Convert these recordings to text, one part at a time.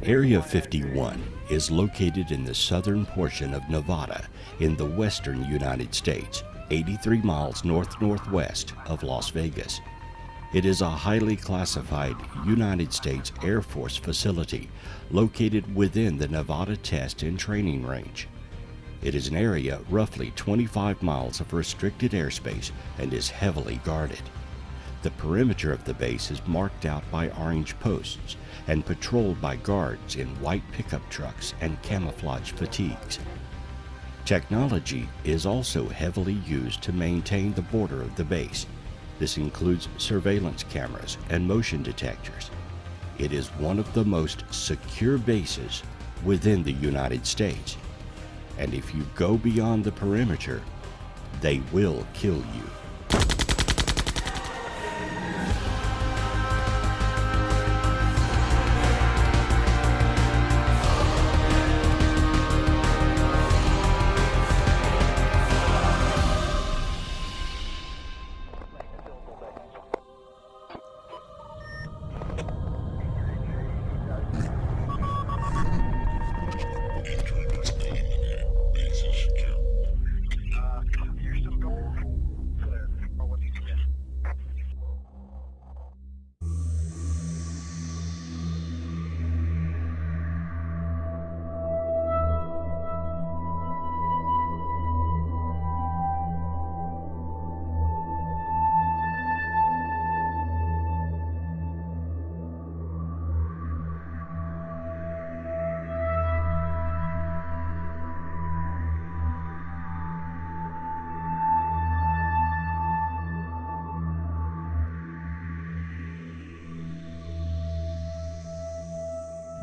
Area 51 is located in the southern portion of Nevada in the western United States, 83 miles north-northwest of Las Vegas. It is a highly classified United States Air Force facility located within the Nevada Test and Training Range. It is an area roughly 25 miles of restricted airspace and is heavily guarded. The perimeter of the base is marked out by orange posts and patrolled by guards in white pickup trucks and camouflage fatigues. Technology is also heavily used to maintain the border of the base. This includes surveillance cameras and motion detectors. It is one of the most secure bases within the United States. And if you go beyond the perimeter, they will kill you.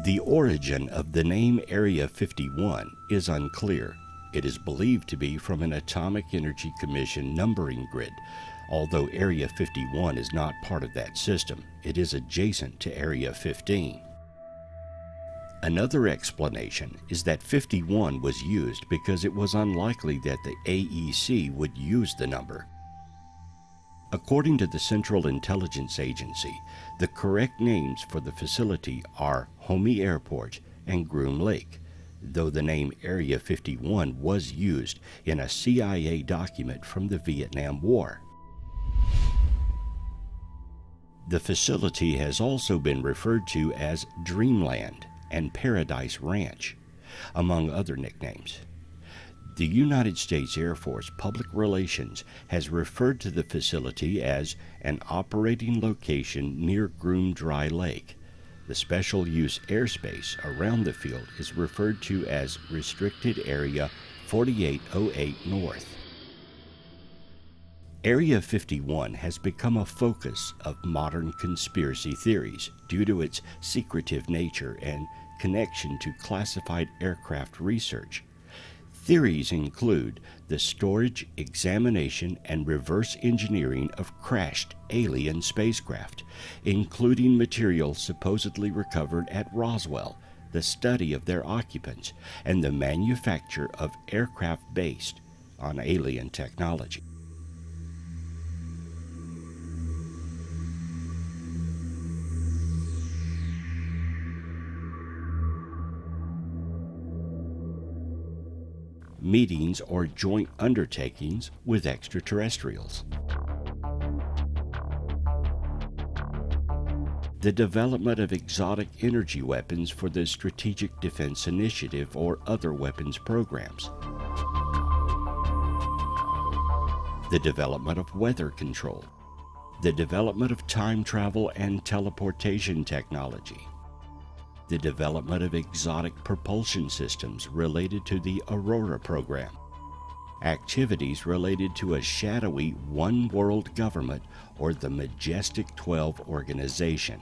The origin of the name Area 51 is unclear. It is believed to be from an Atomic Energy Commission numbering grid. Although Area 51 is not part of that system, it is adjacent to Area 15. Another explanation is that 51 was used because it was unlikely that the AEC would use the number. According to the Central Intelligence Agency, the correct names for the facility are Homey Airport and Groom Lake, though the name Area 51 was used in a CIA document from the Vietnam War. The facility has also been referred to as Dreamland and Paradise Ranch, among other nicknames. The United States Air Force Public Relations has referred to the facility as an operating location near Groom Dry Lake. The special use airspace around the field is referred to as Restricted Area 4808 North. Area 51 has become a focus of modern conspiracy theories due to its secretive nature and connection to classified aircraft research. Theories include the storage, examination, and reverse engineering of crashed alien spacecraft, including material supposedly recovered at Roswell, the study of their occupants, and the manufacture of aircraft based on alien technology. Meetings or joint undertakings with extraterrestrials. The development of exotic energy weapons for the Strategic Defense Initiative or other weapons programs. The development of weather control. The development of time travel and teleportation technology. The development of exotic propulsion systems related to the Aurora program, activities related to a shadowy One World Government or the Majestic 12 organization.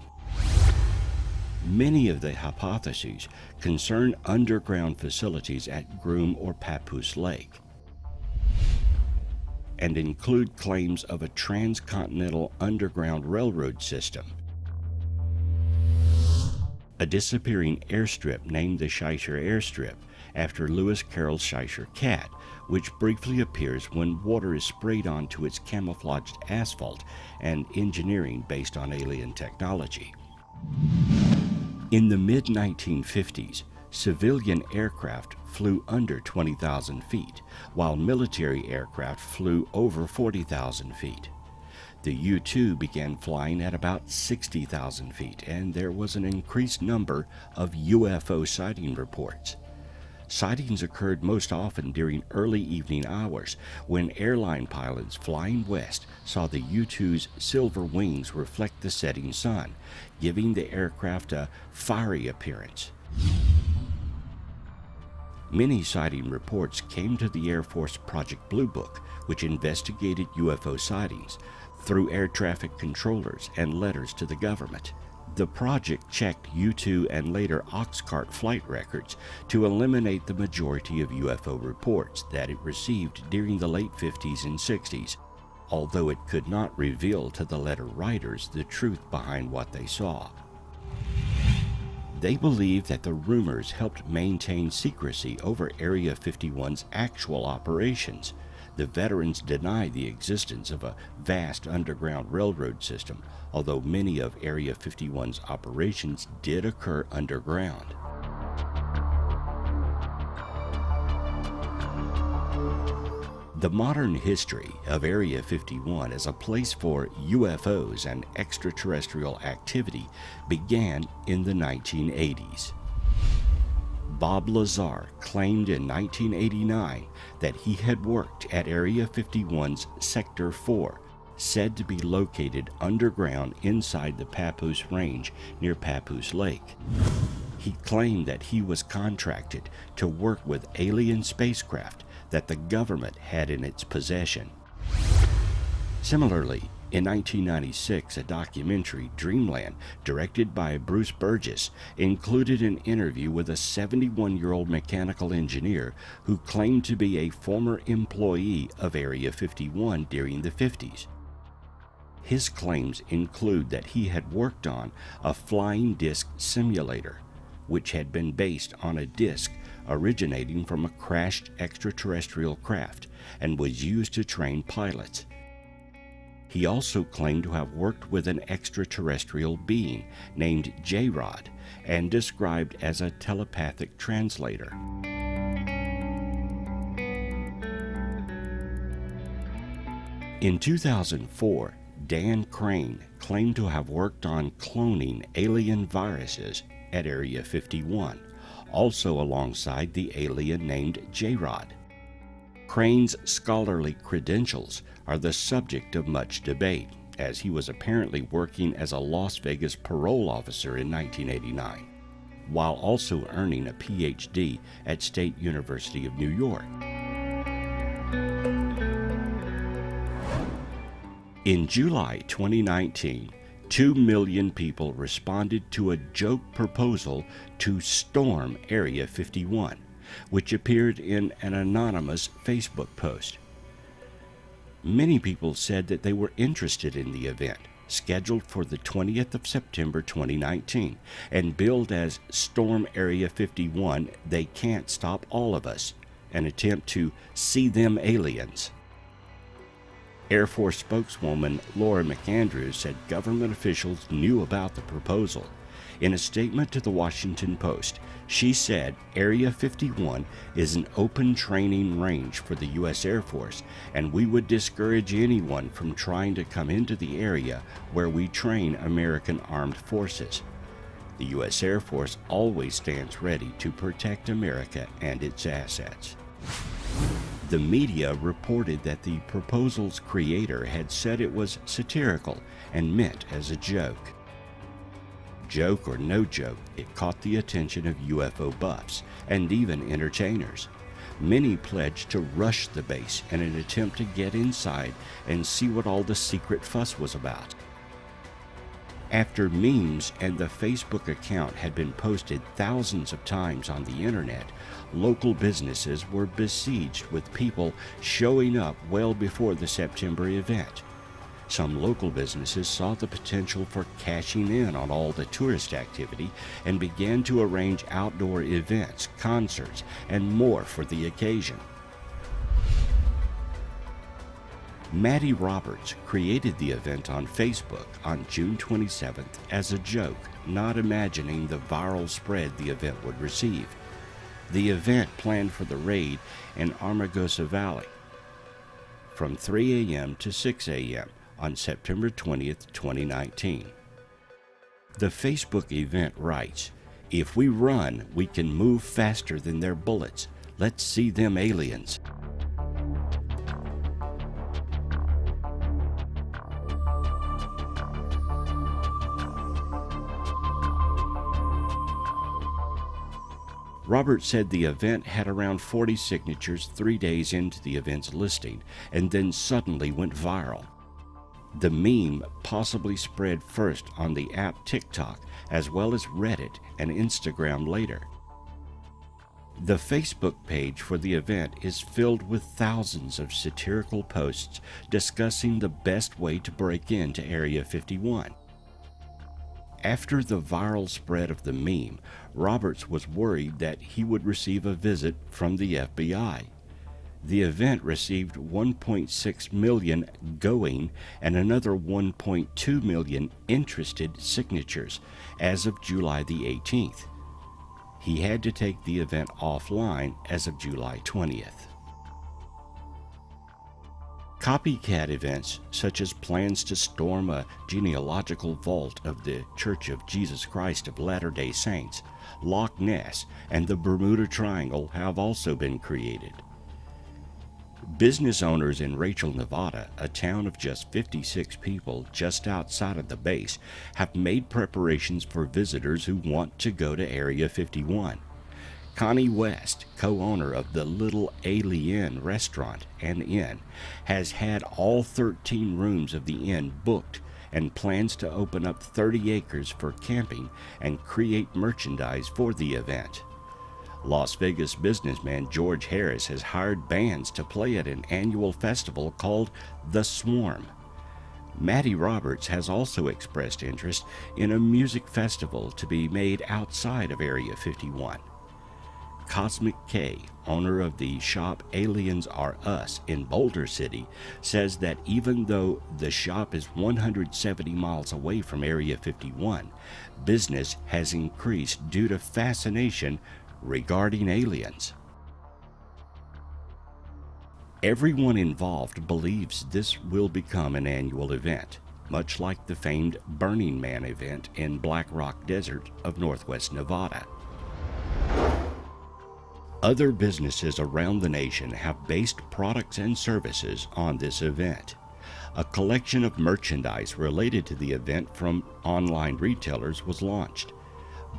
Many of the hypotheses concern underground facilities at Groom or Papoose Lake and include claims of a transcontinental underground railroad system, a disappearing airstrip named the Scheicher Airstrip after Lewis Carroll's Scheicher cat, which briefly appears when water is sprayed onto its camouflaged asphalt, and engineering based on alien technology. In the mid-1950s, civilian aircraft flew under 20,000 feet, while military aircraft flew over 40,000 feet. The U-2 began flying at about 60,000 feet, and there was an increased number of UFO sighting reports. Sightings occurred most often during early evening hours when airline pilots flying west saw the U-2's silver wings reflect the setting sun, giving the aircraft a fiery appearance. Many sighting reports came to the Air Force Project Blue Book, which investigated UFO sightings, through air traffic controllers and letters to the government. The project checked U-2 and later Oxcart flight records to eliminate the majority of UFO reports that it received during the late 50s and 60s, although it could not reveal to the letter writers the truth behind what they saw. They believe that the rumors helped maintain secrecy over Area 51's actual operations. The veterans deny the existence of a vast underground railroad system, although many of Area 51's operations did occur underground. The modern history of Area 51 as a place for UFOs and extraterrestrial activity began in the 1980s. Bob Lazar claimed in 1989 that he had worked at Area 51's Sector 4, said to be located underground inside the Papoose Range near Papoose Lake. He claimed that he was contracted to work with alien spacecraft that the government had in its possession. Similarly, in 1996, a documentary, Dreamland, directed by Bruce Burgess, included an interview with a 71-year-old mechanical engineer who claimed to be a former employee of Area 51 during the 50s. His claims include that he had worked on a flying disc simulator, which had been based on a disc originating from a crashed extraterrestrial craft and was used to train pilots. He also claimed to have worked with an extraterrestrial being named J-Rod and described as a telepathic translator. In 2004, Dan Crane claimed to have worked on cloning alien viruses at Area 51, also alongside the alien named J-Rod. Crane's scholarly credentials are the subject of much debate, as he was apparently working as a Las Vegas parole officer in 1989, while also earning a PhD at State University of New York. In July 2019, 2 million people responded to a joke proposal to storm Area 51, which appeared in an anonymous Facebook post. Many people said that they were interested in the event, scheduled for the 20th of September 2019, and billed as Storm Area 51, They Can't Stop All of Us, an attempt to see them aliens. Air Force spokeswoman Laura McAndrews said government officials knew about the proposal. In a statement to the Washington Post, she said Area 51 is an open training range for the U.S. Air Force, and we would discourage anyone from trying to come into the area where we train American armed forces. The U.S. Air Force always stands ready to protect America and its assets. The media reported that the proposal's creator had said it was satirical and meant as a joke. Joke or no joke, it caught the attention of UFO buffs and even entertainers. Many pledged to rush the base in an attempt to get inside and see what all the secret fuss was about. After memes and the Facebook account had been posted thousands of times on the internet, local businesses were besieged with people showing up well before the September event. Some local businesses saw the potential for cashing in on all the tourist activity and began to arrange outdoor events, concerts, and more for the occasion. Maddie Roberts created the event on Facebook on June 27th as a joke, not imagining the viral spread the event would receive. The event planned for the raid in Armagosa Valley from 3 a.m. to 6 a.m. on September 20th, 2019. The Facebook event writes, "If we run, we can move faster than their bullets. Let's see them aliens." Roberts said the event had around 40 signatures 3 days into the event's listing, and then suddenly went viral. The meme possibly spread first on the app TikTok, as well as Reddit and Instagram later. The Facebook page for the event is filled with thousands of satirical posts discussing the best way to break into Area 51. After the viral spread of the meme, Roberts was worried that he would receive a visit from the FBI. The event received 1.6 million going and another 1.2 million interested signatures as of July the 18th. He had to take the event offline as of July 20th. Copycat events, such as plans to storm a genealogical vault of the Church of Jesus Christ of Latter-day Saints, Loch Ness, and the Bermuda Triangle, have also been created. Business owners in Rachel, Nevada, a town of just 56 people just outside of the base, have made preparations for visitors who want to go to Area 51. Connie West, co-owner of the Little Alien restaurant and inn, has had all 13 rooms of the inn booked and plans to open up 30 acres for camping and create merchandise for the event. Las Vegas businessman George Harris has hired bands to play at an annual festival called The Swarm. Maddie Roberts has also expressed interest in a music festival to be made outside of Area 51. Cosmic K, owner of the shop Aliens Are Us in Boulder City, says that even though the shop is 170 miles away from Area 51, business has increased due to fascination regarding aliens. Everyone involved believes this will become an annual event, much like the famed Burning Man event in Black Rock Desert of northwest Nevada. Other businesses around the nation have based products and services on this event. A collection of merchandise related to the event from online retailers was launched.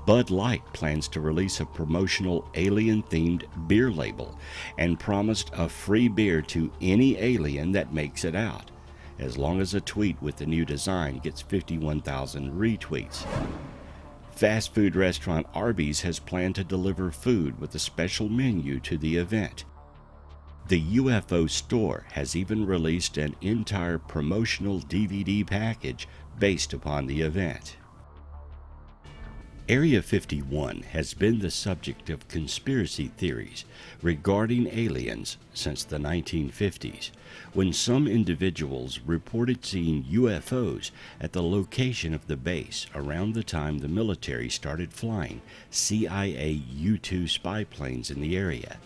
Bud Light plans to release a promotional alien-themed beer label and promised a free beer to any alien that makes it out, as long as a tweet with the new design gets 51,000 retweets. Fast food restaurant Arby's has planned to deliver food with a special menu to the event. The UFO store has even released an entire promotional DVD package based upon the event. Area 51 has been the subject of conspiracy theories regarding aliens since the 1950s, when some individuals reported seeing UFOs at the location of the base around the time the military started flying CIA U-2 spy planes in the area.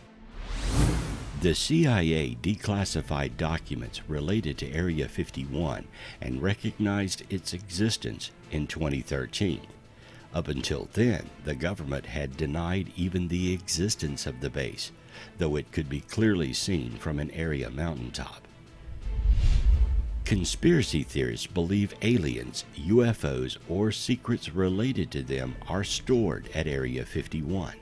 The CIA declassified documents related to Area 51 and recognized its existence in 2013. Up until then, the government had denied even the existence of the base, though it could be clearly seen from an area mountaintop. Conspiracy theorists believe aliens, UFOs, or secrets related to them are stored at Area 51.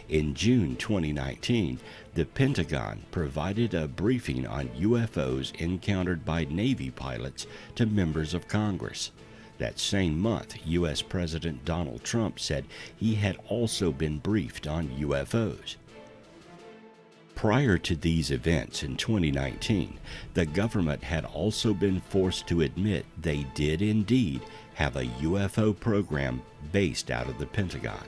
In June 2019, the Pentagon provided a briefing on UFOs encountered by Navy pilots to members of Congress. That same month, U.S. President Donald Trump said he had also been briefed on UFOs. Prior to these events in 2019, the government had also been forced to admit they did indeed have a UFO program based out of the Pentagon.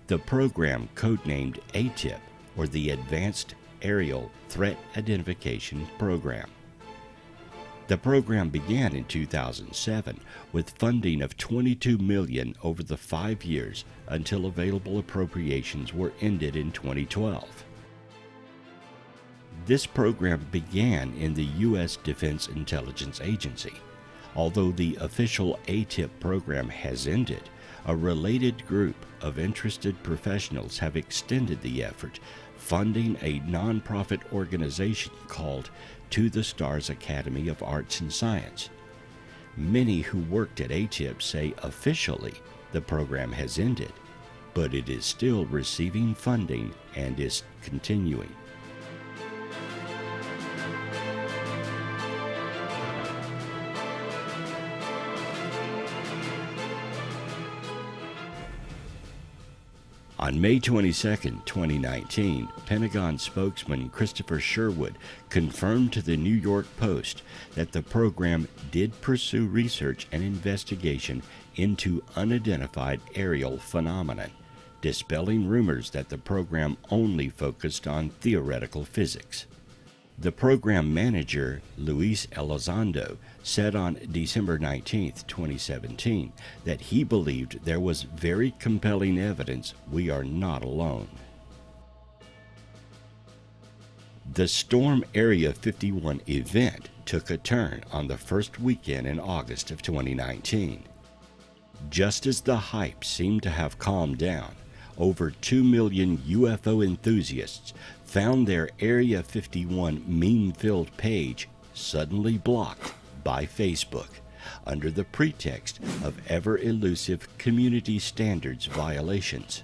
The program, codenamed ATIP, or the Advanced Aerial Threat Identification Program. The program began in 2007 with funding of $22 million over the 5 years until available appropriations were ended in 2012. This program began in the U.S. Defense Intelligence Agency. Although the official ATIP program has ended, a related group of interested professionals have extended the effort, funding a nonprofit organization called To the Stars Academy of Arts and Science. Many who worked at ATIP say officially the program has ended, but it is still receiving funding and is continuing. On May 22, 2019, Pentagon spokesman Christopher Sherwood confirmed to the New York Post that the program did pursue research and investigation into unidentified aerial phenomenon, dispelling rumors that the program only focused on theoretical physics. The program manager, Luis Elizondo, said on December 19, 2017, that he believed there was very compelling evidence we are not alone. The Storm Area 51 event took a turn on the first weekend in August of 2019. Just as the hype seemed to have calmed down, over 2 million UFO enthusiasts found their Area 51 meme-filled page suddenly blocked by Facebook under the pretext of ever-elusive community standards violations.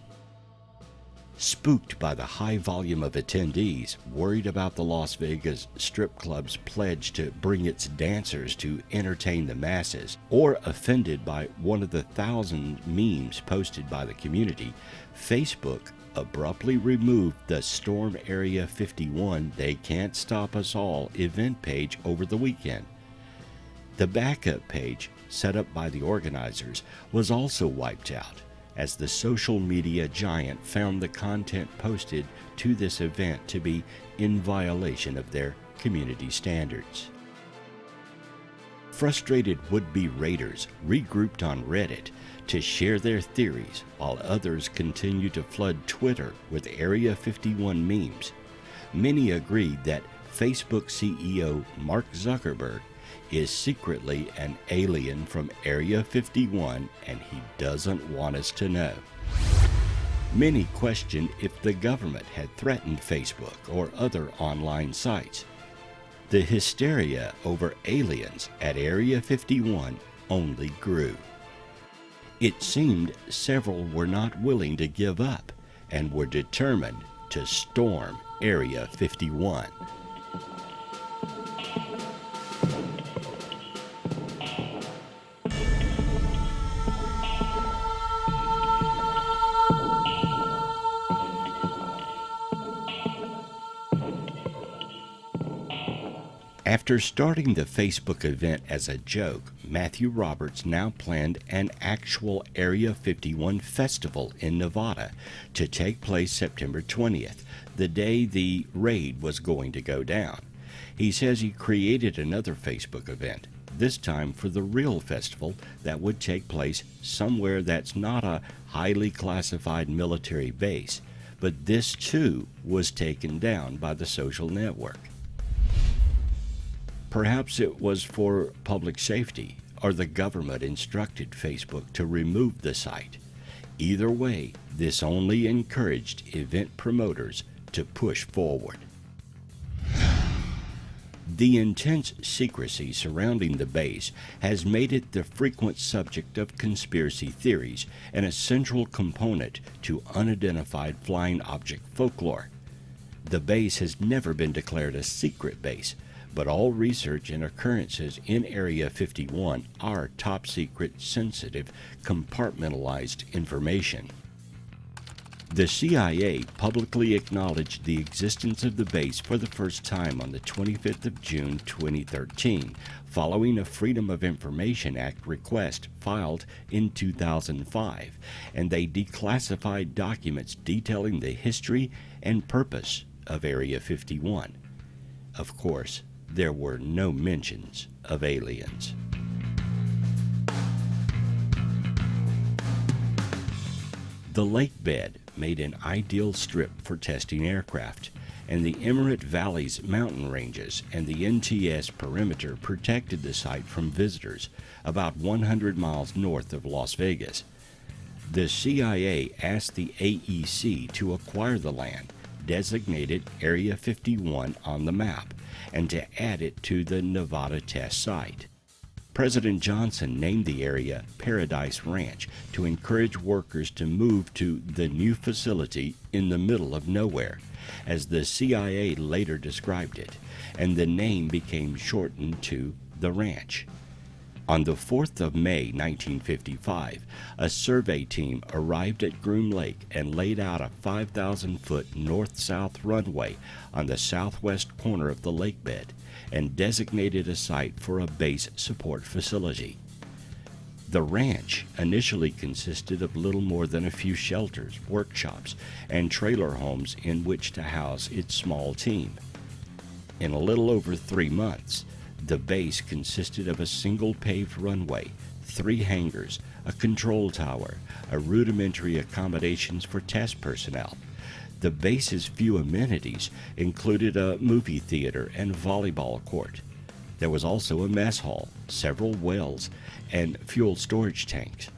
Spooked by the high volume of attendees, worried about the Las Vegas strip club's pledge to bring its dancers to entertain the masses, or offended by one of the 1,000 memes posted by the community, Facebook abruptly removed the Storm Area 51 They Can't Stop Us All event page over the weekend. The backup page, set up by the organizers, was also wiped out, as the social media giant found the content posted to this event to be in violation of their community standards. Frustrated would-be raiders regrouped on Reddit to share their theories, while others continued to flood Twitter with Area 51 memes. Many agreed that Facebook CEO Mark Zuckerberg is secretly an alien from Area 51 and he doesn't want us to know. Many questioned if the government had threatened Facebook or other online sites. The hysteria over aliens at Area 51 only grew. It seemed several were not willing to give up and were determined to storm Area 51. After starting the Facebook event as a joke, Matthew Roberts now planned an actual Area 51 festival in Nevada to take place September 20th, the day the raid was going to go down. He says he created another Facebook event, this time for the real festival that would take place somewhere that's not a highly classified military base, but this too was taken down by the social network. Perhaps it was for public safety, or the government instructed Facebook to remove the site. Either way, this only encouraged event promoters to push forward. The intense secrecy surrounding the base has made it the frequent subject of conspiracy theories and a central component to unidentified flying object folklore. The base has never been declared a secret base, but all research and occurrences in Area 51 are top-secret, sensitive, compartmentalized information. The CIA publicly acknowledged the existence of the base for the first time on the 25th of June 2013, following a Freedom of Information Act request filed in 2005, and they declassified documents detailing the history and purpose of Area 51. Of course, there were no mentions of aliens. The lake bed made an ideal strip for testing aircraft, and the Emirate Valley's mountain ranges and the NTS perimeter protected the site from visitors about 100 miles north of Las Vegas. The CIA asked the AEC to acquire the land, designated Area 51 on the map, and to add it to the Nevada test site. President Johnson named the area Paradise Ranch to encourage workers to move to the new facility in the middle of nowhere, as the CIA later described it, and the name became shortened to the ranch. On the 4th of May 1955, a survey team arrived at Groom Lake and laid out a 5,000-foot north-south runway on the southwest corner of the lake bed and designated a site for a base support facility. The ranch initially consisted of little more than a few shelters, workshops, and trailer homes in which to house its small team. In a little over 3 months, the base consisted of a single paved runway, 3 hangars, a control tower, a rudimentary accommodations for test personnel. The base's few amenities included a movie theater and volleyball court. There was also a mess hall, several wells, and fuel storage tanks.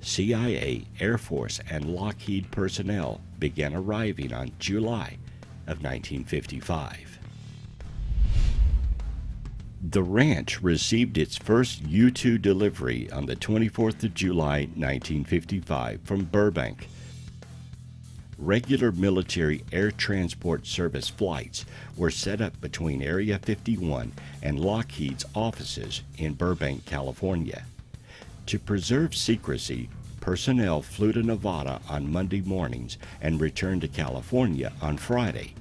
CIA, Air Force, and Lockheed personnel began arriving on July of 1955. The ranch received its first U-2 delivery on the 24th of July, 1955 from Burbank. Regular military air transport service flights were set up between Area 51 and Lockheed's offices in Burbank, California. To preserve secrecy, personnel flew to Nevada on Monday mornings and returned to California on Friday.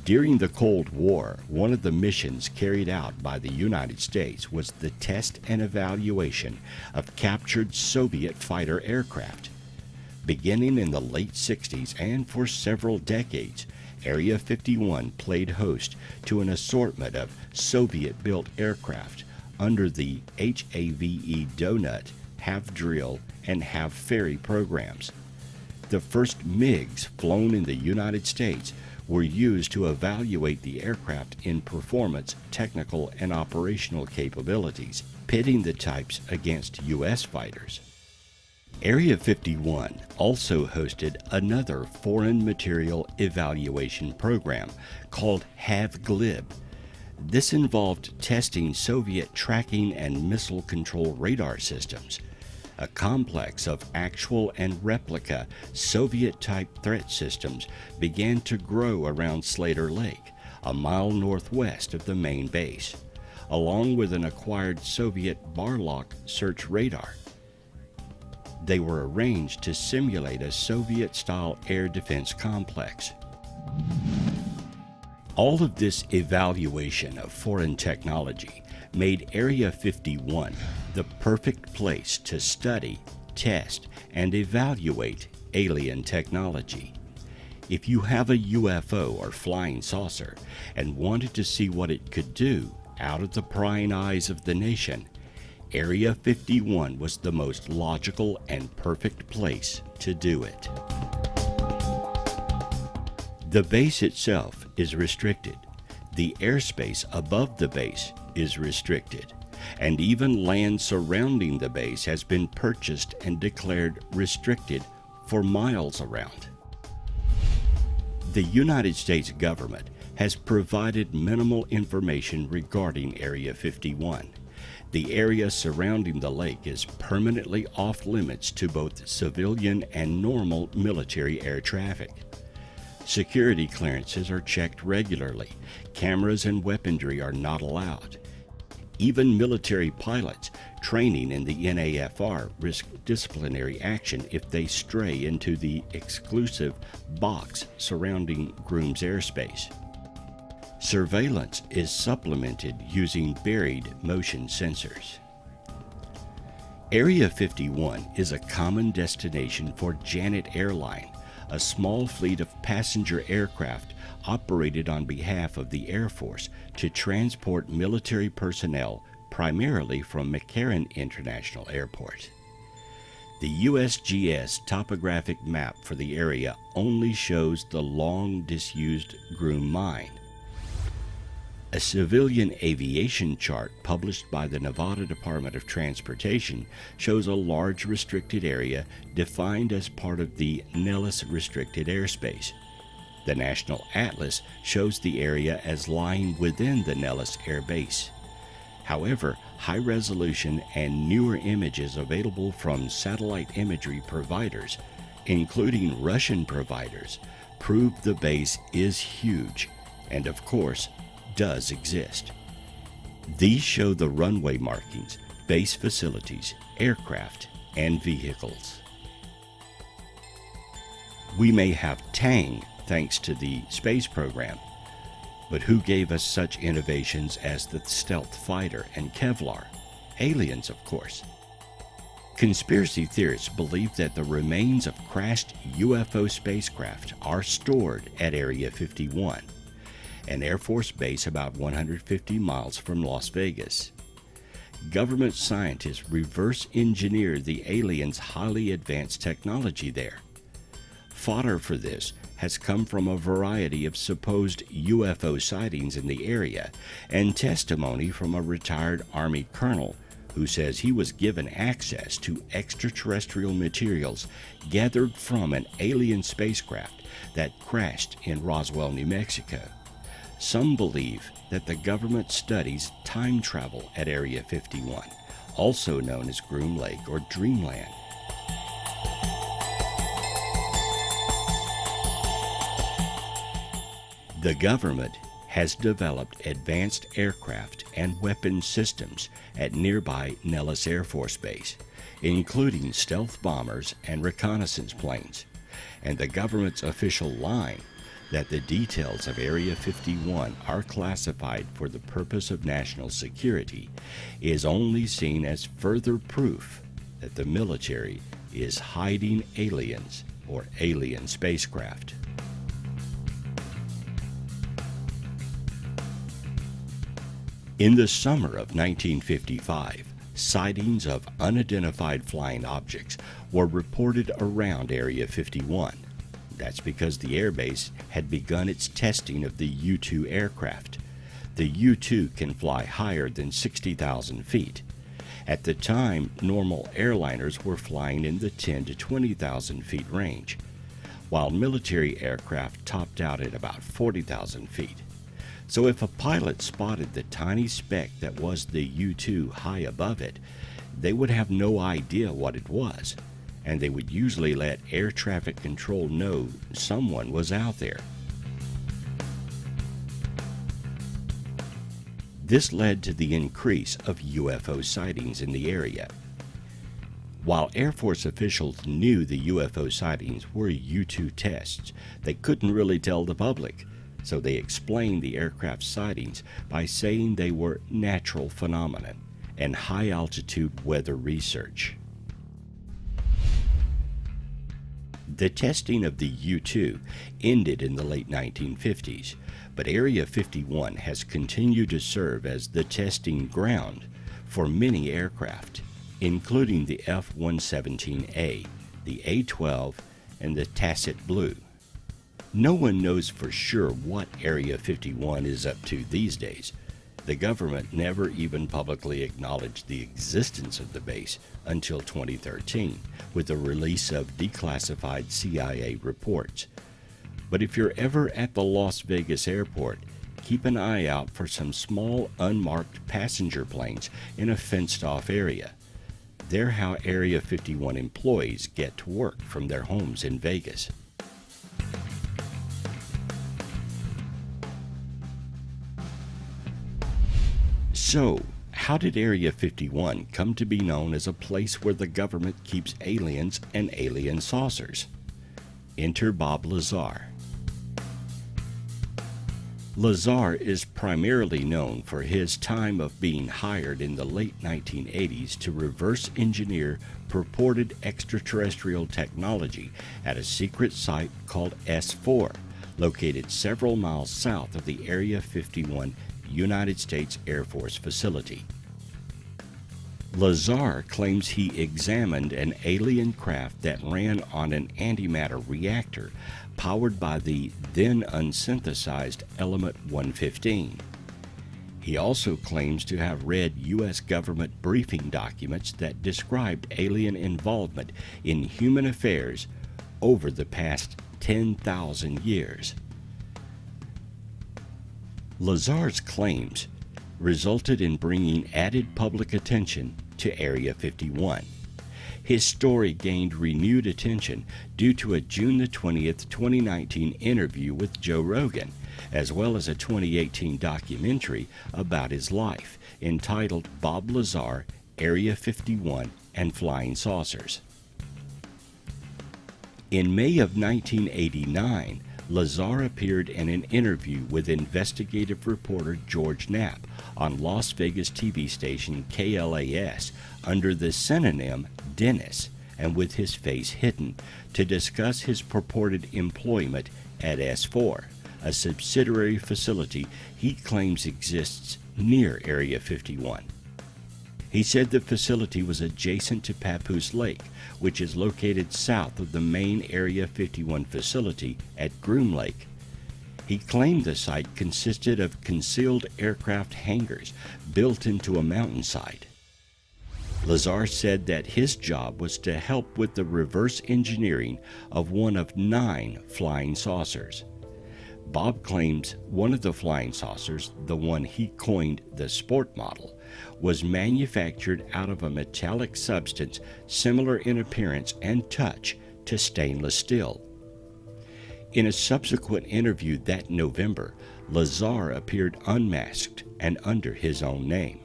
During the Cold War, one of the missions carried out by the United States was the test and evaluation of captured Soviet fighter aircraft. Beginning in the late 60s and for several decades, Area 51 played host to an assortment of Soviet-built aircraft under the HAVE Donut, Half Drill, and Half Ferry programs. The first MiGs flown in the United States were used to evaluate the aircraft in performance, technical, and operational capabilities, pitting the types against U.S. fighters. Area 51 also hosted another foreign material evaluation program called HAVGLIB. This involved testing Soviet tracking and missile control radar systems. A complex of actual and replica Soviet-type threat systems began to grow around Slater Lake, a mile northwest of the main base, along with an acquired Soviet Barlock search radar. They were arranged to simulate a Soviet-style air defense complex. All of this evaluation of foreign technology made Area 51 the perfect place to study, test, and evaluate alien technology. If you have a UFO or flying saucer and wanted to see what it could do out of the prying eyes of the nation, Area 51 was the most logical and perfect place to do it. The base itself is restricted. The airspace above the base is restricted, and even land surrounding the base has been purchased and declared restricted for miles around. The United States government has provided minimal information regarding Area 51. The area surrounding the lake is permanently off limits to both civilian and normal military air traffic. Security clearances are checked regularly. Cameras and weaponry are not allowed. Even military pilots training in the NAFR risk disciplinary action if they stray into the exclusive box surrounding Groom's airspace. Surveillance is supplemented using buried motion sensors. Area 51 is a common destination for Janet Airline, a small fleet of passenger aircraft operated on behalf of the Air Force to transport military personnel primarily from McCarran International Airport. The USGS topographic map for the area only shows the long disused Groom Mine. A civilian aviation chart published by the Nevada Department of Transportation shows a large restricted area defined as part of the Nellis Restricted Airspace. The National Atlas shows the area as lying within the Nellis Air Base. However, high-resolution and newer images available from satellite imagery providers, including Russian providers, prove the base is huge and, of course, does exist. These show the runway markings, base facilities, aircraft, and vehicles. We may have Tang thanks to the space program, but who gave us such innovations as the stealth fighter and Kevlar? Aliens, of course. Conspiracy theorists believe that the remains of crashed UFO spacecraft are stored at Area 51, an Air Force base about 150 miles from Las Vegas. Government scientists reverse engineer the aliens' highly advanced technology there. Fodder for this has come from a variety of supposed UFO sightings in the area and testimony from a retired Army colonel who says he was given access to extraterrestrial materials gathered from an alien spacecraft that crashed in Roswell, New Mexico. Some believe that the government studies time travel at Area 51, also known as Groom Lake or Dreamland. The government has developed advanced aircraft and weapons systems at nearby Nellis Air Force Base, including stealth bombers and reconnaissance planes, and the government's official line that the details of Area 51 are classified for the purpose of national security is only seen as further proof that the military is hiding aliens or alien spacecraft. In the summer of 1955, sightings of unidentified flying objects were reported around Area 51. That's because the airbase had begun its testing of the U-2 aircraft. The U-2 can fly higher than 60,000 feet. At the time, normal airliners were flying in the 10 to 20,000 feet range, while military aircraft topped out at about 40,000 feet. So if a pilot spotted the tiny speck that was the U-2 high above it, they would have no idea what it was, and they would usually let air traffic control know someone was out there. This led to the increase of UFO sightings in the area. While Air Force officials knew the UFO sightings were U-2 tests, they couldn't really tell the public, so they explained the aircraft sightings by saying they were natural phenomena and high-altitude weather research. The testing of the U-2 ended in the late 1950s, but Area 51 has continued to serve as the testing ground for many aircraft, including the F-117A, the A-12, and the Tacit Blue. No one knows for sure what Area 51 is up to these days. The government never even publicly acknowledged the existence of the base until 2013, with the release of declassified CIA reports. But if you're ever at the Las Vegas airport, keep an eye out for some small unmarked passenger planes in a fenced-off area. They're how Area 51 employees get to work from their homes in Vegas. So, how did Area 51 come to be known as a place where the government keeps aliens and alien saucers? Enter Bob Lazar. Lazar is primarily known for his time of being hired in the late 1980s to reverse engineer purported extraterrestrial technology at a secret site called S4, located several miles south of the Area 51 United States Air Force facility. Lazar claims he examined an alien craft that ran on an antimatter reactor powered by the then unsynthesized element 115. He also claims to have read U.S. government briefing documents that described alien involvement in human affairs over the past 10,000 years. Lazar's claims resulted in bringing added public attention to Area 51. His story gained renewed attention due to a June 20th, 2019 interview with Joe Rogan, as well as a 2018 documentary about his life entitled Bob Lazar, Area 51, and Flying Saucers. In May of 1989, Lazar appeared in an interview with investigative reporter George Knapp on Las Vegas TV station KLAS under the synonym Dennis and with his face hidden to discuss his purported employment at S4, a subsidiary facility he claims exists near Area 51. He said the facility was adjacent to Papoose Lake, which is located south of the main Area 51 facility at Groom Lake. He claimed the site consisted of concealed aircraft hangars built into a mountainside. Lazar said that his job was to help with the reverse engineering of one of 9 flying saucers. Bob claims one of the flying saucers, the one he coined the Sport model, was manufactured out of a metallic substance similar in appearance and touch to stainless steel. In a subsequent interview that November, Lazar appeared unmasked and under his own name.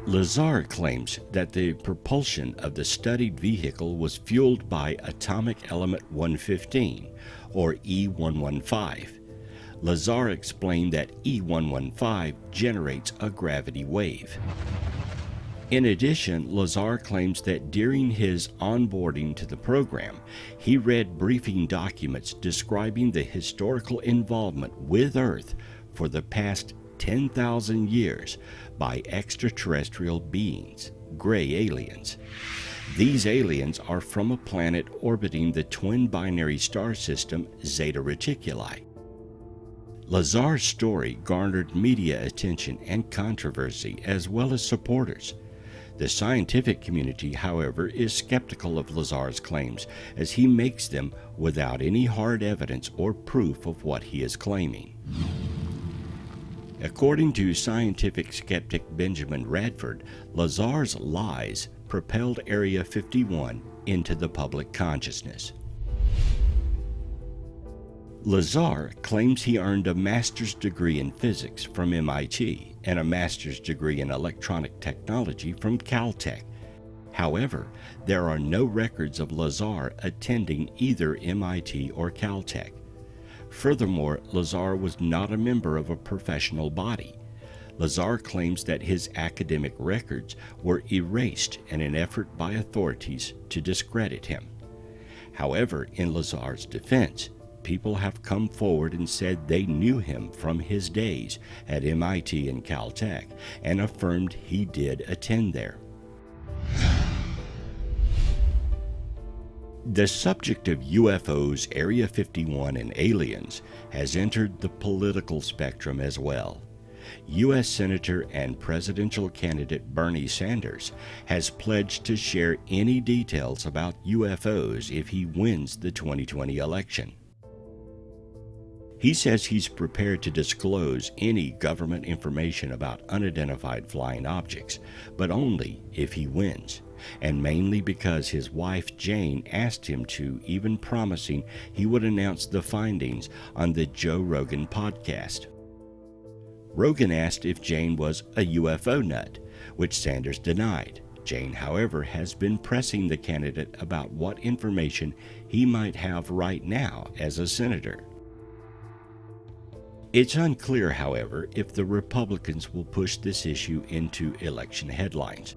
Lazar claims that the propulsion of the studied vehicle was fueled by atomic element 115, or E115. Lazar explained that E115 generates a gravity wave. In addition, Lazar claims that during his onboarding to the program, he read briefing documents describing the historical involvement with Earth for the past 10,000 years by extraterrestrial beings, gray aliens. These aliens are from a planet orbiting the twin binary star system Zeta Reticuli. Lazar's story garnered media attention and controversy as well as supporters. The scientific community, however, is skeptical of Lazar's claims as he makes them without any hard evidence or proof of what he is claiming. According to scientific skeptic Benjamin Radford, Lazar's lies propelled Area 51 into the public consciousness. Lazar claims he earned a master's degree in physics from MIT and a master's degree in electronic technology from Caltech. However, there are no records of Lazar attending either MIT or Caltech. Furthermore, Lazar was not a member of a professional body. Lazar claims that his academic records were erased in an effort by authorities to discredit him. However, in Lazar's defense, people have come forward and said they knew him from his days at MIT and Caltech and affirmed he did attend there. The subject of UFOs, Area 51, and aliens has entered the political spectrum as well. U.S. Senator and presidential candidate Bernie Sanders has pledged to share any details about UFOs if he wins the 2020 election. He says he's prepared to disclose any government information about unidentified flying objects, but only if he wins, and mainly because his wife Jane asked him to, even promising he would announce the findings on the Joe Rogan podcast. Rogan asked if Jane was a UFO nut, which Sanders denied. Jane, however, has been pressing the candidate about what information he might have right now as a senator. It's unclear, however, if the Republicans will push this issue into election headlines.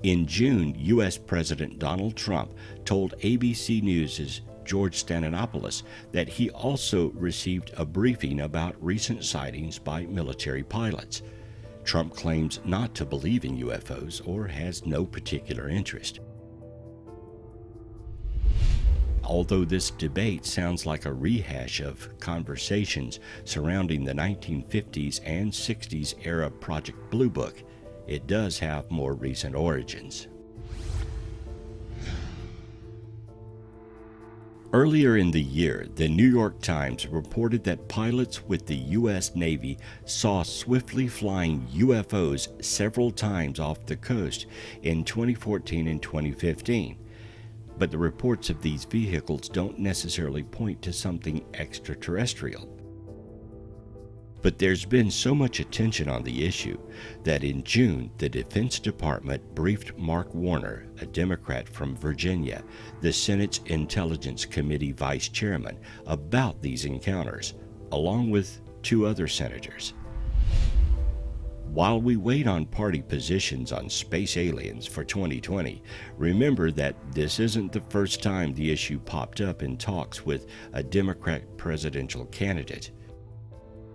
In June, U.S. President Donald Trump told ABC News' George Stephanopoulos that he also received a briefing about recent sightings by military pilots. Trump claims not to believe in UFOs or has no particular interest. Although this debate sounds like a rehash of conversations surrounding the 1950s and 60s era Project Blue Book, it does have more recent origins. Earlier in the year, the New York Times reported that pilots with the U.S. Navy saw swiftly flying UFOs several times off the coast in 2014 and 2015. But the reports of these vehicles don't necessarily point to something extraterrestrial. But there's been so much attention on the issue that in June, the Defense Department briefed Mark Warner, a Democrat from Virginia, the Senate's Intelligence Committee vice chairman, about these encounters, along with 2 other senators. While we wait on party positions on space aliens for 2020, remember that this isn't the first time the issue popped up in talks with a Democrat presidential candidate.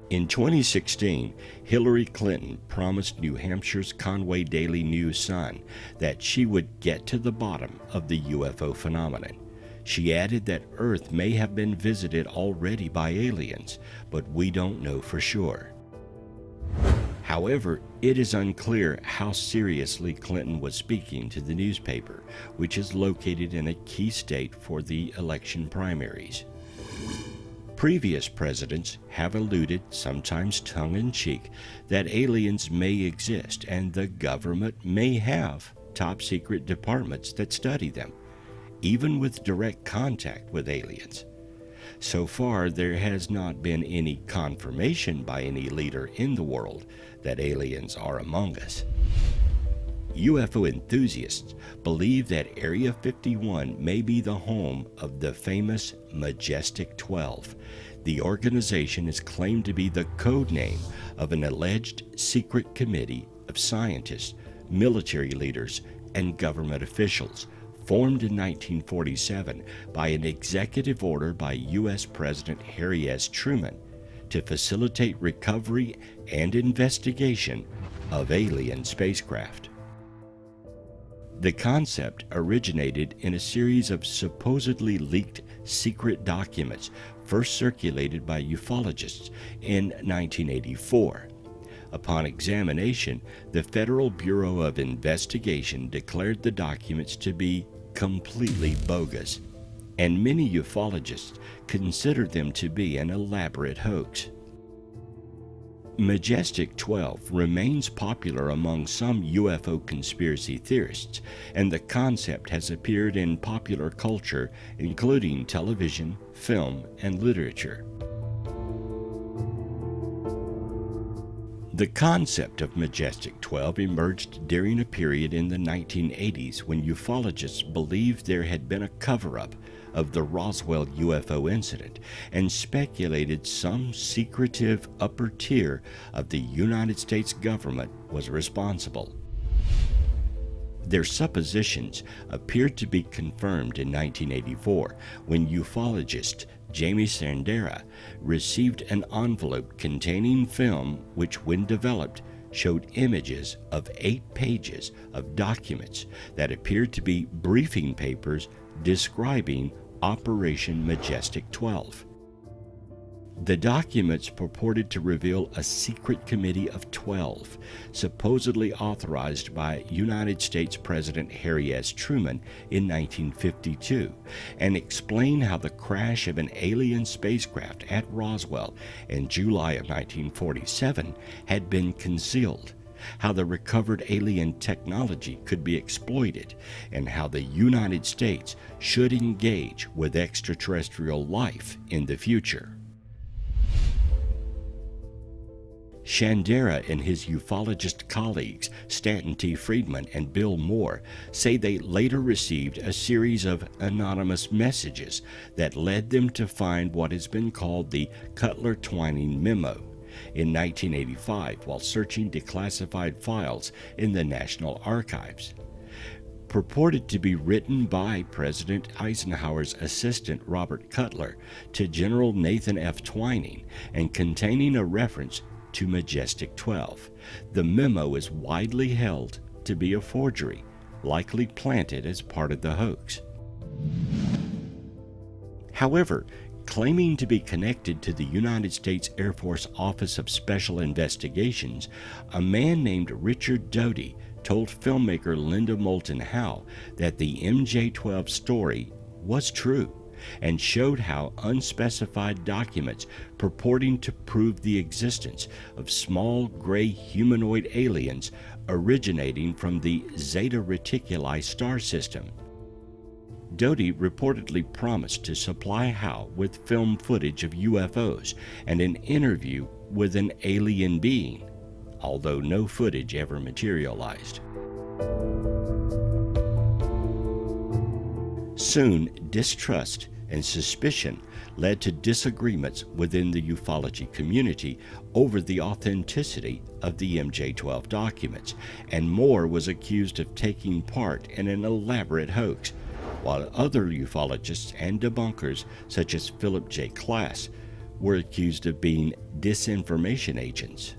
In 2016, Hillary Clinton promised New Hampshire's Conway Daily News-Sun that she would get to the bottom of the UFO phenomenon. She added that Earth may have been visited already by aliens, but we don't know for sure. However, it is unclear how seriously Clinton was speaking to the newspaper, which is located in a key state for the election primaries. Previous presidents have alluded, sometimes tongue-in-cheek, that aliens may exist and the government may have top-secret departments that study them, even with direct contact with aliens. So far, there has not been any confirmation by any leader in the world that aliens are among us. UFO enthusiasts believe that Area 51 may be the home of the famous Majestic 12. The organization is claimed to be the code name of an alleged secret committee of scientists, military leaders, and government officials, formed in 1947 by an executive order by U.S. President Harry S. Truman to facilitate recovery and investigation of alien spacecraft. The concept originated in a series of supposedly leaked secret documents first circulated by ufologists in 1984. Upon examination, the Federal Bureau of Investigation declared the documents to be completely bogus, and many ufologists considered them to be an elaborate hoax. Majestic 12 remains popular among some UFO conspiracy theorists, and the concept has appeared in popular culture, including television, film, and literature. The concept of Majestic 12 emerged during a period in the 1980s when ufologists believed there had been a cover-up of the Roswell UFO incident and speculated some secretive upper tier of the United States government was responsible. Their suppositions appeared to be confirmed in 1984 when ufologist Jamie Sandera received an envelope containing film which, when developed, showed images of 8 pages of documents that appeared to be briefing papers describing Operation Majestic 12. The documents purported to reveal a secret committee of 12, supposedly authorized by United States President Harry S. Truman in 1952, and explain how the crash of an alien spacecraft at Roswell in July of 1947 had been concealed, how the recovered alien technology could be exploited, and how the United States should engage with extraterrestrial life in the future. Shandera and his ufologist colleagues, Stanton T. Friedman and Bill Moore, say they later received a series of anonymous messages that led them to find what has been called the Cutler-Twining Memo, in 1985 while searching declassified files in the National Archives. Purported to be written by President Eisenhower's assistant Robert Cutler to General Nathan F. Twining and containing a reference to Majestic 12. The memo is widely held to be a forgery, likely planted as part of the hoax. However, claiming to be connected to the United States Air Force Office of Special Investigations, a man named Richard Doty told filmmaker Linda Moulton Howe that the MJ-12 story was true and showed how unspecified documents purporting to prove the existence of small gray humanoid aliens originating from the Zeta Reticuli star system. Doty reportedly promised to supply Howe with film footage of UFOs and an interview with an alien being, although no footage ever materialized. Soon, distrust and suspicion led to disagreements within the ufology community over the authenticity of the MJ-12 documents, and Moore was accused of taking part in an elaborate hoax, while other ufologists and debunkers, such as Philip J. Klass, were accused of being disinformation agents.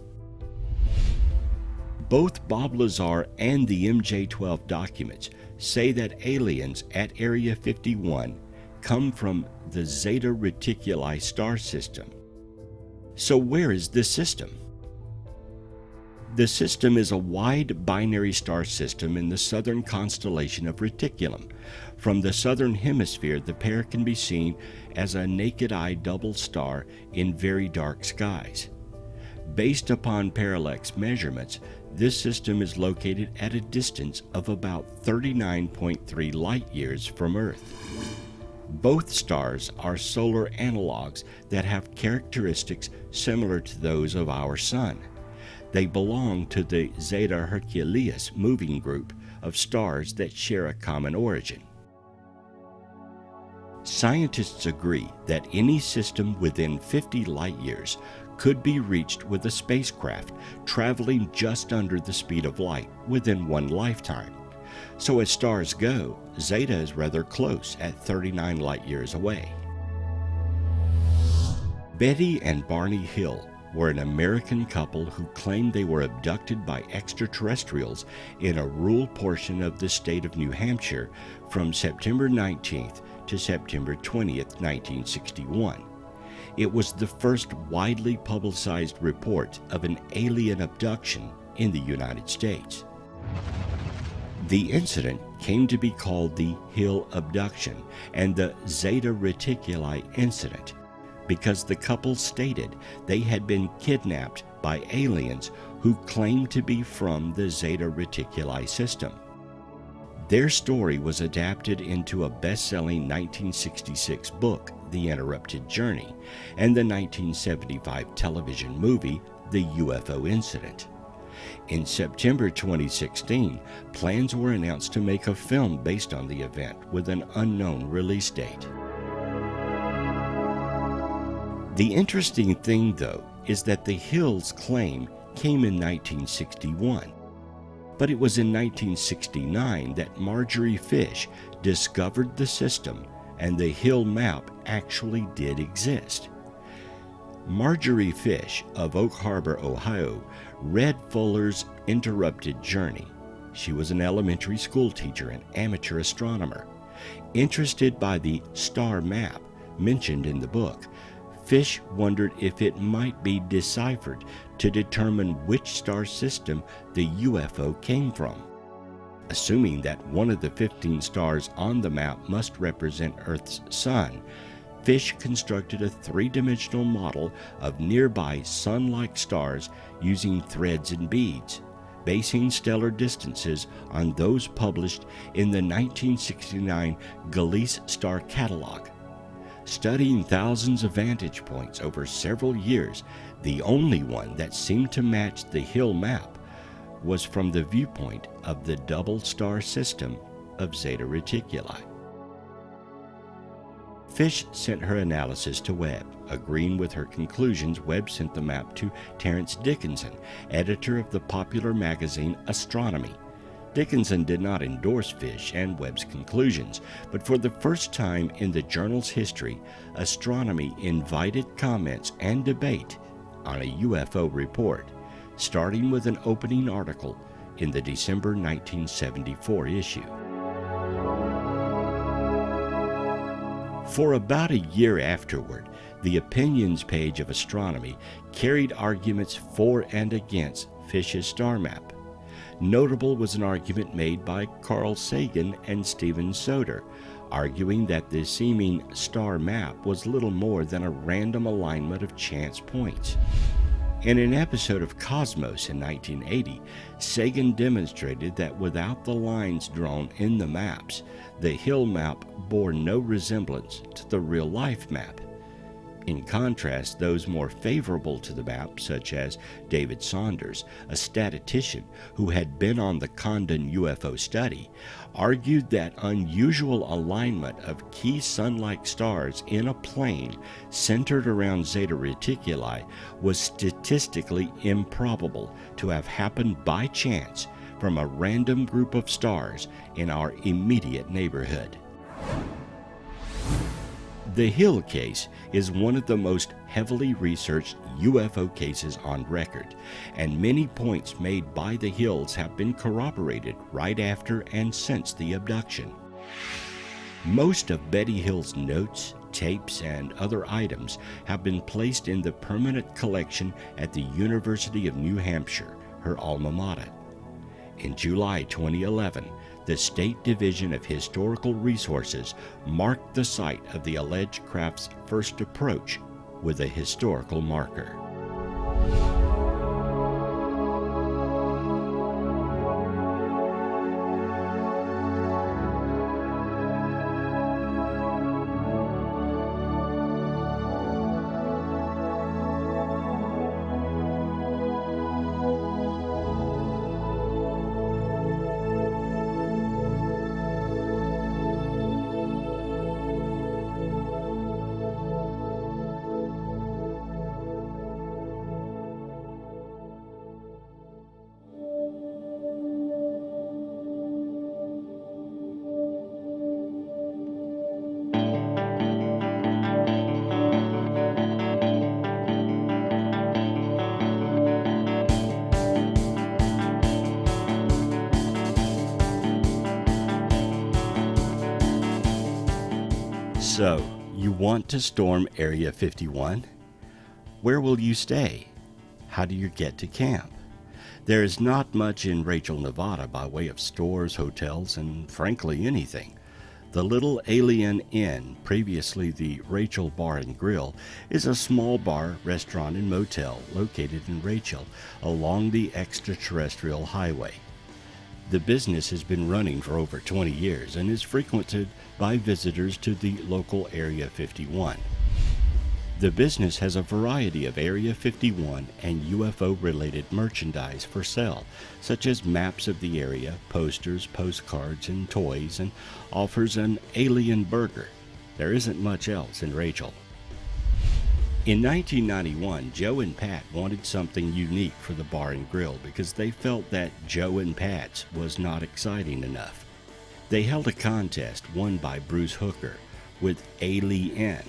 Both Bob Lazar and the MJ-12 documents say that aliens at Area 51 come from the Zeta Reticuli star system. So where is this system? The system is a wide binary star system in the southern constellation of Reticulum. From the southern hemisphere, the pair can be seen as a naked-eye double star in very dark skies. Based upon parallax measurements, this system is located at a distance of about 39.3 light-years from Earth. Both stars are solar analogs that have characteristics similar to those of our Sun. They belong to the Zeta Herculeus moving group of stars that share a common origin. Scientists agree that any system within 50 light-years could be reached with a spacecraft traveling just under the speed of light within one lifetime. So as stars go, Zeta is rather close at 39 light-years away. Betty and Barney Hill were an American couple who claimed they were abducted by extraterrestrials in a rural portion of the state of New Hampshire from September 19th to September 20th, 1961. It was the first widely publicized report of an alien abduction in the United States. The incident came to be called the Hill Abduction and the Zeta Reticuli Incident because the couple stated they had been kidnapped by aliens who claimed to be from the Zeta Reticuli system. Their story was adapted into a best-selling 1966 book, The Interrupted Journey, and the 1975 television movie, The UFO Incident. In September 2016, plans were announced to make a film based on the event with an unknown release date. The interesting thing, though, is that the Hills' claim came in 1961. But it was in 1969 that Marjorie Fish discovered the system and the Hill map actually did exist. Marjorie Fish of Oak Harbor, Ohio, read Fuller's Interrupted Journey. She was an elementary school teacher and amateur astronomer. Interested by the star map mentioned in the book, Fish wondered if it might be deciphered to determine which star system the UFO came from. Assuming that one of the 15 stars on the map must represent Earth's sun, Fish constructed a three-dimensional model of nearby sun-like stars using threads and beads, basing stellar distances on those published in the 1969 Gliese Star Catalog. Studying thousands of vantage points over several years, the only one that seemed to match the Hill map was from the viewpoint of the double star system of Zeta Reticuli. Fish sent her analysis to Webb. Agreeing with her conclusions, Webb sent the map to Terence Dickinson, editor of the popular magazine Astronomy. Dickinson did not endorse Fish and Webb's conclusions, but for the first time in the journal's history, Astronomy invited comments and debate on a UFO report, starting with an opening article in the December 1974 issue. For about a year afterward, the opinions page of Astronomy carried arguments for and against Fish's star map. Notable was an argument made by Carl Sagan and Stephen Soter, arguing that the seeming star map was little more than a random alignment of chance points. In an episode of Cosmos in 1980, Sagan demonstrated that without the lines drawn in the maps, the Hill map bore no resemblance to the real-life map. In contrast, those more favorable to the map, such as David Saunders, a statistician who had been on the Condon UFO study, argued that unusual alignment of key sun-like stars in a plane centered around Zeta Reticuli was statistically improbable to have happened by chance from a random group of stars in our immediate neighborhood. The Hill case is one of the most heavily researched UFO cases on record, and many points made by the Hills have been corroborated right after and since the abduction. Most of Betty Hill's notes, tapes, and other items have been placed in the permanent collection at the University of New Hampshire, her alma mater. In July 2011, the State Division of Historical Resources marked the site of the alleged craft's first approach with a historical marker. So, you want to storm Area 51? Where will you stay? How do you get to camp? There is not much in Rachel, Nevada by way of stores, hotels, and frankly anything. The Little Alien Inn, previously the Rachel Bar and Grill, is a small bar, restaurant, and motel located in Rachel along the extraterrestrial highway. The business has been running for over 20 years and is frequented by visitors to the local Area 51. The business has a variety of Area 51 and UFO-related merchandise for sale, such as maps of the area, posters, postcards, and toys, and offers an alien burger. There isn't much else in Rachel. In 1991, Joe and Pat wanted something unique for the bar and grill because they felt that Joe and Pat's was not exciting enough. They held a contest won by Bruce Hooker with Alien,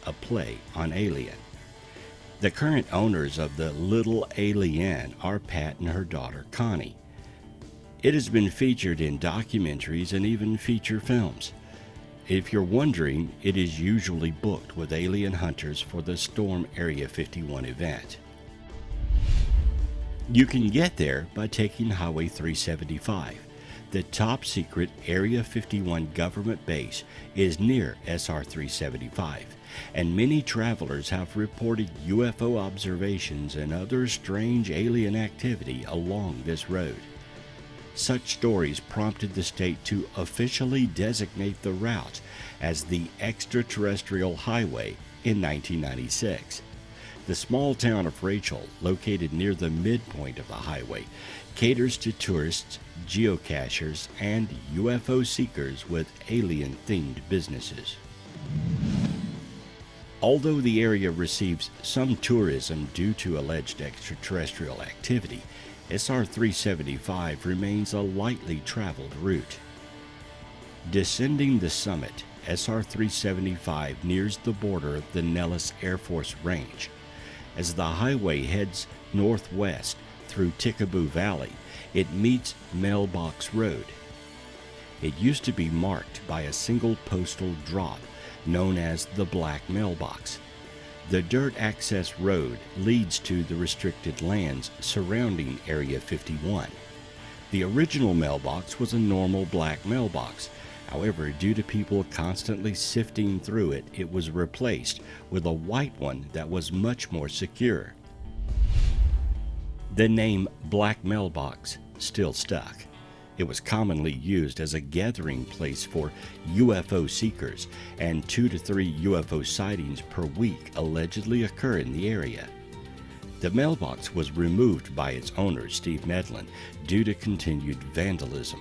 a play on Alien. The current owners of the Little Alien are Pat and her daughter Connie. It has been featured in documentaries and even feature films. If you're wondering, it is usually booked with alien hunters for the Storm Area 51 event. You can get there by taking Highway 375. The top-secret Area 51 government base is near SR 375, and many travelers have reported UFO observations and other strange alien activity along this road. Such stories prompted the state to officially designate the route as the Extraterrestrial Highway in 1996. The small town of Rachel, located near the midpoint of the highway, caters to tourists, geocachers, and UFO seekers with alien-themed businesses. Although the area receives some tourism due to alleged extraterrestrial activity, SR-375 remains a lightly traveled route. Descending the summit, SR-375 nears the border of the U.S Airforce Range. As the highway heads northwest through Tickaboo Valley, it meets Mailbox Road. It used to be marked by a single postal drop known as the Black Mailbox. The dirt access road leads to the restricted lands surrounding Area 51. The original mailbox was a normal black mailbox. However, due to people constantly sifting through it, it was replaced with a white one that was much more secure. The name Black Mailbox still stuck. It was commonly used as a gathering place for UFO seekers, and 2 to 3 UFO sightings per week allegedly occur in the area. The mailbox was removed by its owner, Steve Medlin, due to continued vandalism.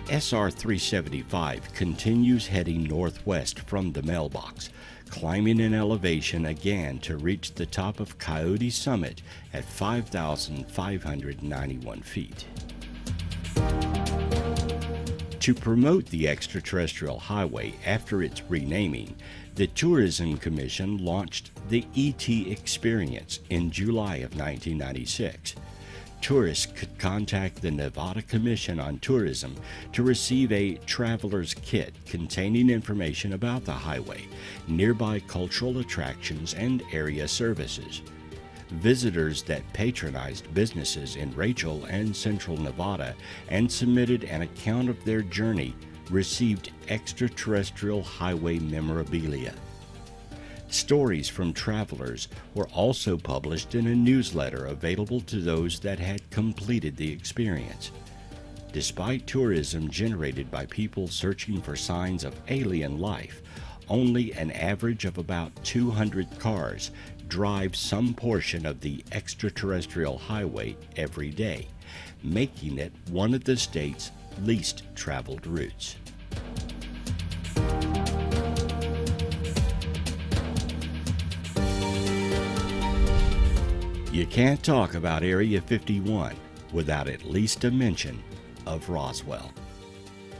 SR-375 continues heading northwest from the mailbox, climbing in elevation again to reach the top of Coyote Summit at 5,591 feet. To promote the extraterrestrial highway after its renaming, the Tourism Commission launched the ET Experience in July of 1996. Tourists could contact the Nevada Commission on Tourism to receive a traveler's kit containing information about the highway, nearby cultural attractions, and area services. Visitors that patronized businesses in Rachel and Central Nevada and submitted an account of their journey received extraterrestrial highway memorabilia. Stories from travelers were also published in a newsletter available to those that had completed the experience. Despite tourism generated by people searching for signs of alien life, only an average of about 200 cars drive some portion of the extraterrestrial highway every day, making it one of the state's least traveled routes. You can't talk about Area 51 without at least a mention of Roswell.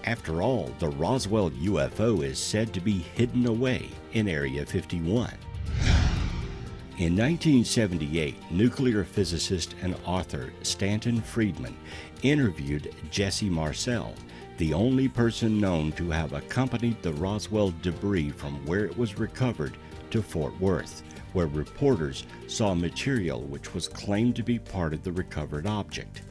After all, the Roswell UFO is said to be hidden away in Area 51. In 1978, nuclear physicist and author Stanton Friedman interviewed Jesse Marcel, the only person known to have accompanied the Roswell debris from where it was recovered to Fort Worth, where reporters saw material which was claimed to be part of the recovered object.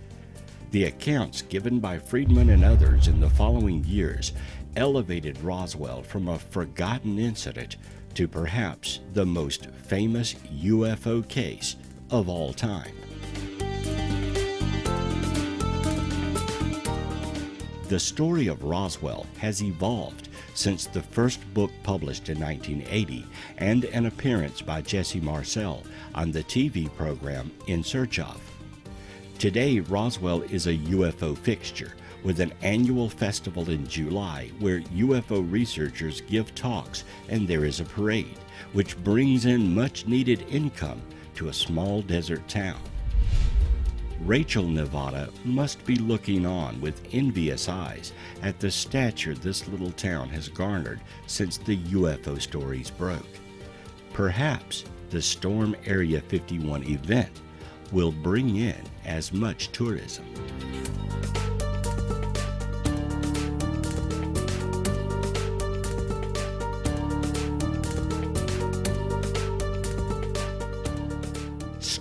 The accounts given by Friedman and others in the following years elevated Roswell from a forgotten incident to perhaps the most famous UFO case of all time. The story of Roswell has evolved since the first book published in 1980 and an appearance by Jesse Marcel on the TV program In Search Of. Today, Roswell is a UFO fixture with an annual festival in July where UFO researchers give talks and there is a parade, which brings in much-needed income to a small desert town. Rachel, Nevada must be looking on with envious eyes at the stature this little town has garnered since the UFO stories broke. Perhaps the Storm Area 51 event will bring in as much tourism.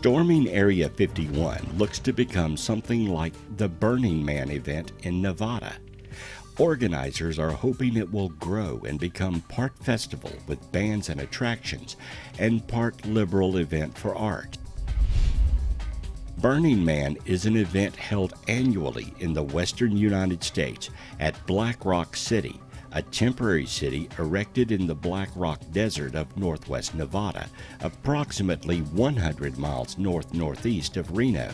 Storming Area 51 looks to become something like the Burning Man event in Nevada. Organizers are hoping it will grow and become part festival with bands and attractions and part liberal event for art. Burning Man is an event held annually in the western United States at Black Rock City, a temporary city erected in the Black Rock Desert of northwest Nevada, approximately 100 miles northeast of Reno.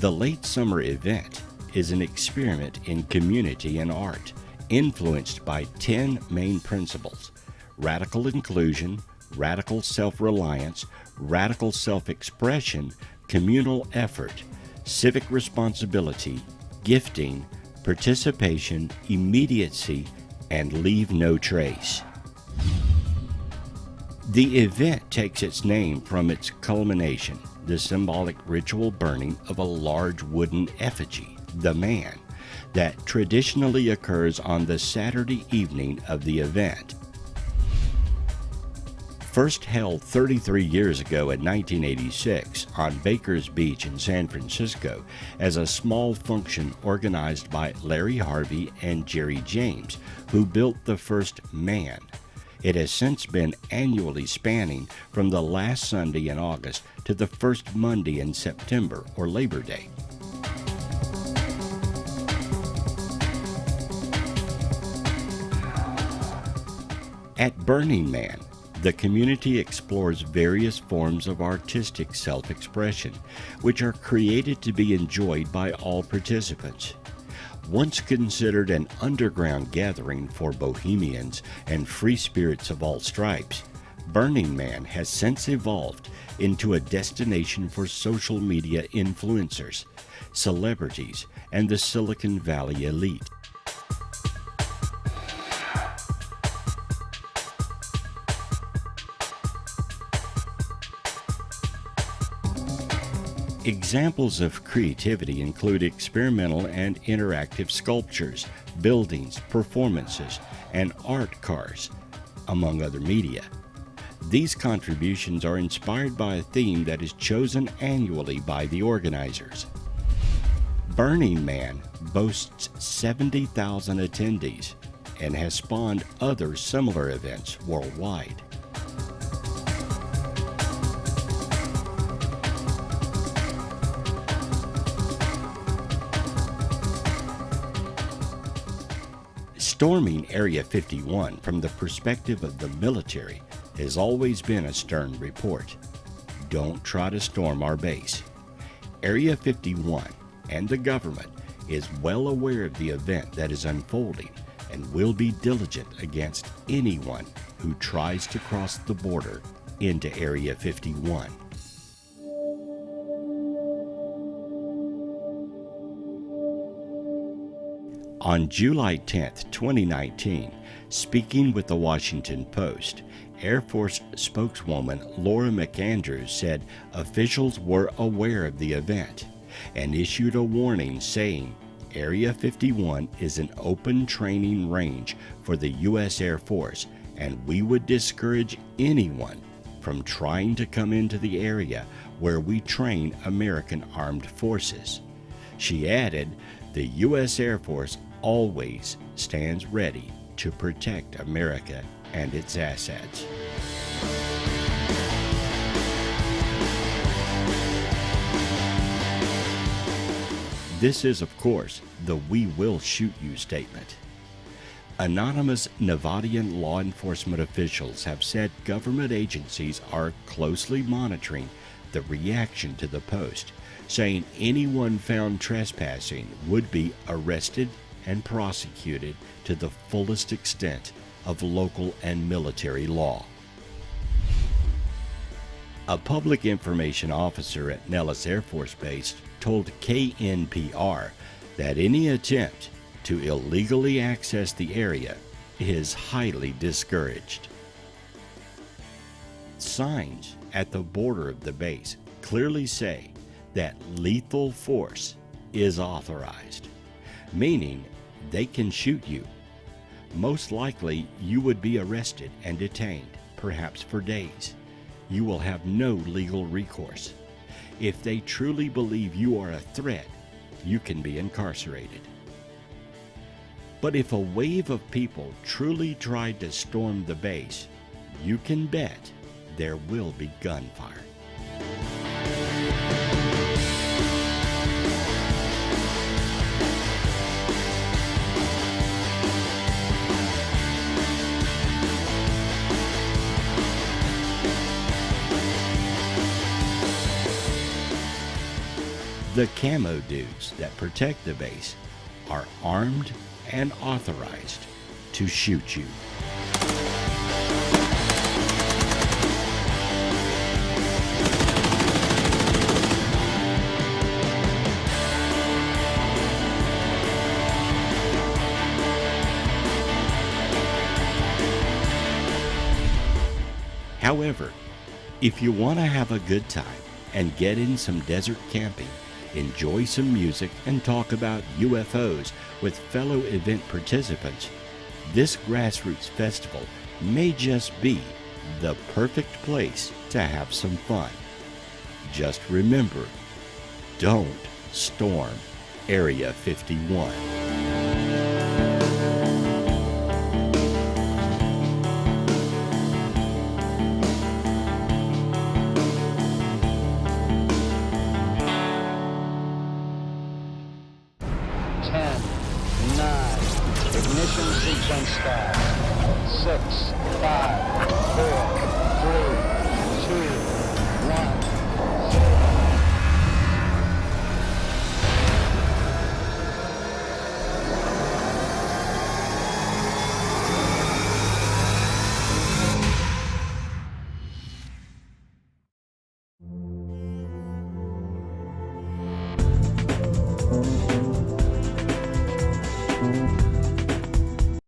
The late summer event is an experiment in community and art, influenced by 10 main principles: radical inclusion, radical self-reliance, radical self-expression, communal effort, civic responsibility, gifting, participation, immediacy, and leave no trace. The event takes its name from its culmination, the symbolic ritual burning of a large wooden effigy, the man, that traditionally occurs on the Saturday evening of the event. First held 33 years ago in 1986 on Baker's Beach in San Francisco as a small function organized by Larry Harvey and Jerry James, who built the first man. It has since been annually spanning from the last Sunday in August to the first Monday in September or Labor Day. At Burning Man, the community explores various forms of artistic self-expression, which are created to be enjoyed by all participants. Once considered an underground gathering for bohemians and free spirits of all stripes, Burning Man has since evolved into a destination for social media influencers, celebrities, and the Silicon Valley elite. Examples of creativity include experimental and interactive sculptures, buildings, performances, and art cars, among other media. These contributions are inspired by a theme that is chosen annually by the organizers. Burning Man boasts 70,000 attendees and has spawned other similar events worldwide. Storming Area 51 from the perspective of the military has always been a stern report. Don't try to storm our base. Area 51 and the government is well aware of the event that is unfolding and will be diligent against anyone who tries to cross the border into Area 51. On July 10, 2019, speaking with the Washington Post, Air Force spokeswoman Laura McAndrews said officials were aware of the event and issued a warning saying Area 51 is an open training range for the U.S. Air Force, and we would discourage anyone from trying to come into the area where we train American armed forces. She added, the U.S. Air Force always stands ready to protect America and its assets. This is, of course, the "we will shoot you" statement. Anonymous Nevadian law enforcement officials have said government agencies are closely monitoring the reaction to the post, saying anyone found trespassing would be arrested and prosecuted to the fullest extent of local and military law. A public information officer at Nellis Air Force Base told KNPR that any attempt to illegally access the area is highly discouraged. Signs at the border of the base clearly say that lethal force is authorized, meaning they can shoot you. Most likely, you would be arrested and detained, perhaps for days. You will have no legal recourse. If they truly believe you are a threat, you can be incarcerated. But if a wave of people truly tried to storm the base, you can bet there will be gunfire. The camo dudes that protect the base are armed and authorized to shoot you. However, if you want to have a good time and get in some desert camping, enjoy some music, and talk about UFOs with fellow event participants, this grassroots festival may just be the perfect place to have some fun. Just remember, don't storm Area 51. 10, 9, ignition sequence start. 6, 5, 4, 3, 2, 1.